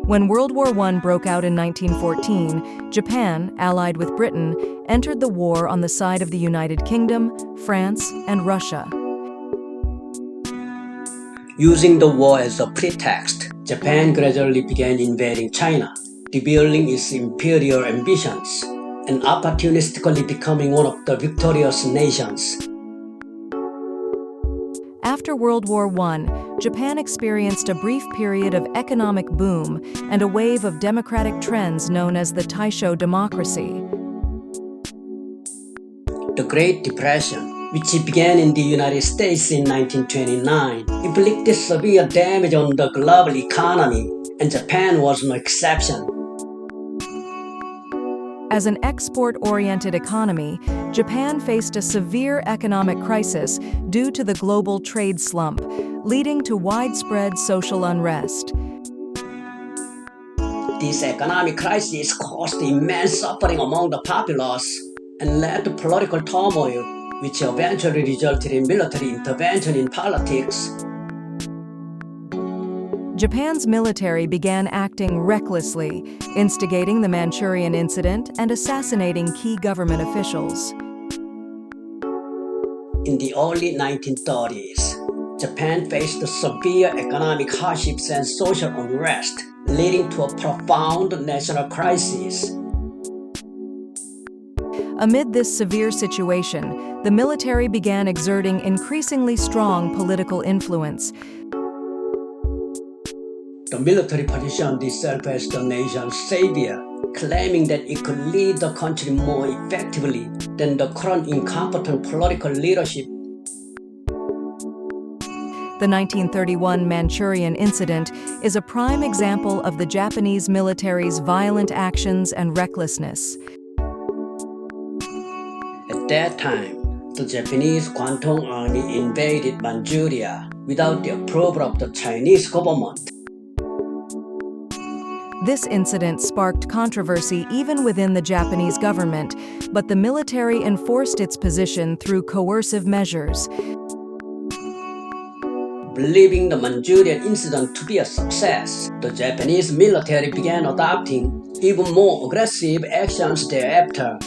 When World War I broke out in 1914, Japan, allied with Britain, entered the war on the side of the United Kingdom, France, and Russia. Using the war as a pretext, Japan gradually began invading China, revealing its imperial ambitions, and opportunistically becoming one of the victorious nations. After World War I, Japan experienced a brief period of economic boom and a wave of democratic trends known as the Taisho democracy. The Great Depression, which began in the United States in 1929, inflicted severe damage on the global economy, and Japan was no exception. As an export-oriented economy, Japan faced a severe economic crisis due to the global trade slump, leading to widespread social unrest. This economic crisis caused immense suffering among the populace and led to political turmoil, which eventually resulted in military intervention in politics. Japan's military began acting recklessly, instigating the Manchurian incident and assassinating key government officials. In the early 1930s, Japan faced severe economic hardships and social unrest, leading to a profound national crisis. Amid this severe situation, the military began exerting increasingly strong political influence. The military positioned itself as the nation's savior, claiming that it could lead the country more effectively than the current incompetent political leadership. The 1931 Manchurian incident is a prime example of the Japanese military's violent actions and recklessness. At that time, the Japanese Kwantung Army invaded Manchuria without the approval of the Chinese government. This incident sparked controversy even within the Japanese government, but the military enforced its position through coercive measures. Believing the Manchurian incident to be a success, the Japanese military began adopting even more aggressive actions thereafter.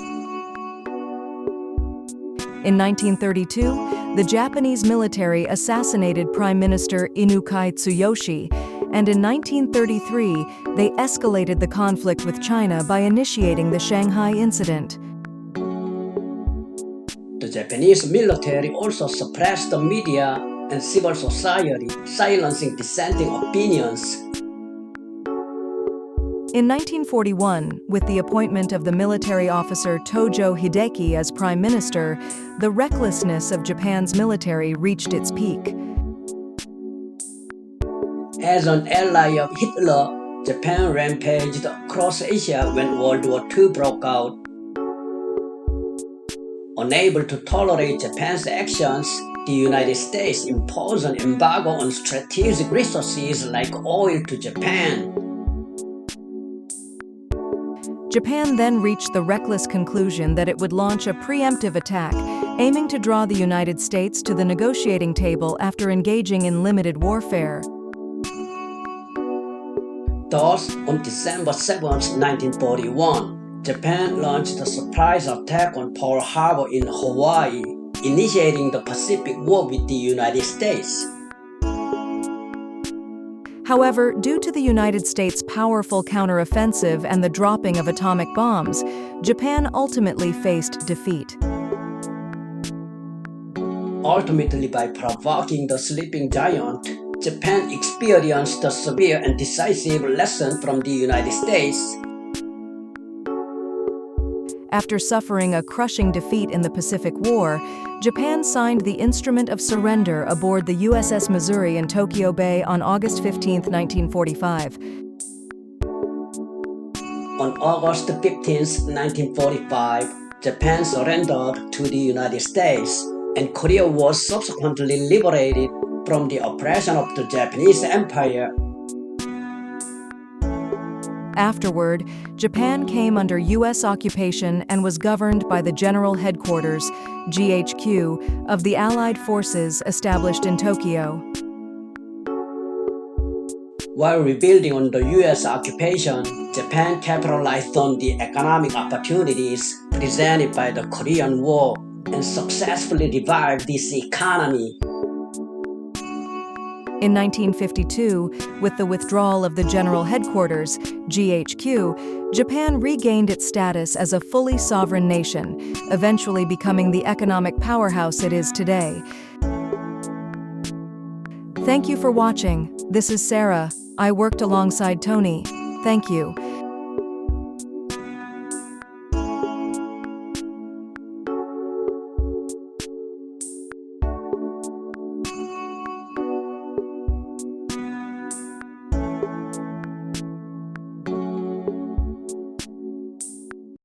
In 1932, the Japanese military assassinated Prime Minister Inukai Tsuyoshi, and in 1933, they escalated the conflict with China by initiating the Shanghai Incident. The Japanese military also suppressed the media and civil society, silencing dissenting opinions. In 1941, with the appointment of the military officer Tojo Hideki as prime minister, the recklessness of Japan's military reached its peak. As an ally of Hitler, Japan rampaged across Asia when World War II broke out. Unable to tolerate Japan's actions, the United States imposed an embargo on strategic resources like oil to Japan. Japan then reached the reckless conclusion that it would launch a preemptive attack, aiming to draw the United States to the negotiating table after engaging in limited warfare. Thus, on December 7, 1941, Japan launched a surprise attack on Pearl Harbor in Hawaii, initiating the Pacific War with the United States. However, due to the United States' powerful counteroffensive and the dropping of atomic bombs, Japan ultimately faced defeat. Ultimately, by provoking the sleeping giant, Japan experienced a severe and decisive lesson from the United States. After suffering a crushing defeat in the Pacific War, Japan signed the Instrument of Surrender aboard the USS Missouri in Tokyo Bay on August 15, 1945. On August 15, 1945, Japan surrendered to the United States, and Korea was subsequently liberated from the oppression of the Japanese Empire. Afterward, Japan came under U.S. occupation and was governed by the General Headquarters, GHQ, of the Allied forces established in Tokyo. While rebuilding on the U.S. occupation, Japan capitalized on the economic opportunities presented by the Korean War and successfully revived this economy. In 1952, with the withdrawal of the General Headquarters, GHQ, Japan regained its status as a fully sovereign nation, eventually becoming the economic powerhouse it is today. Thank you for watching. This is Sarah. I worked alongside Tony. Thank you.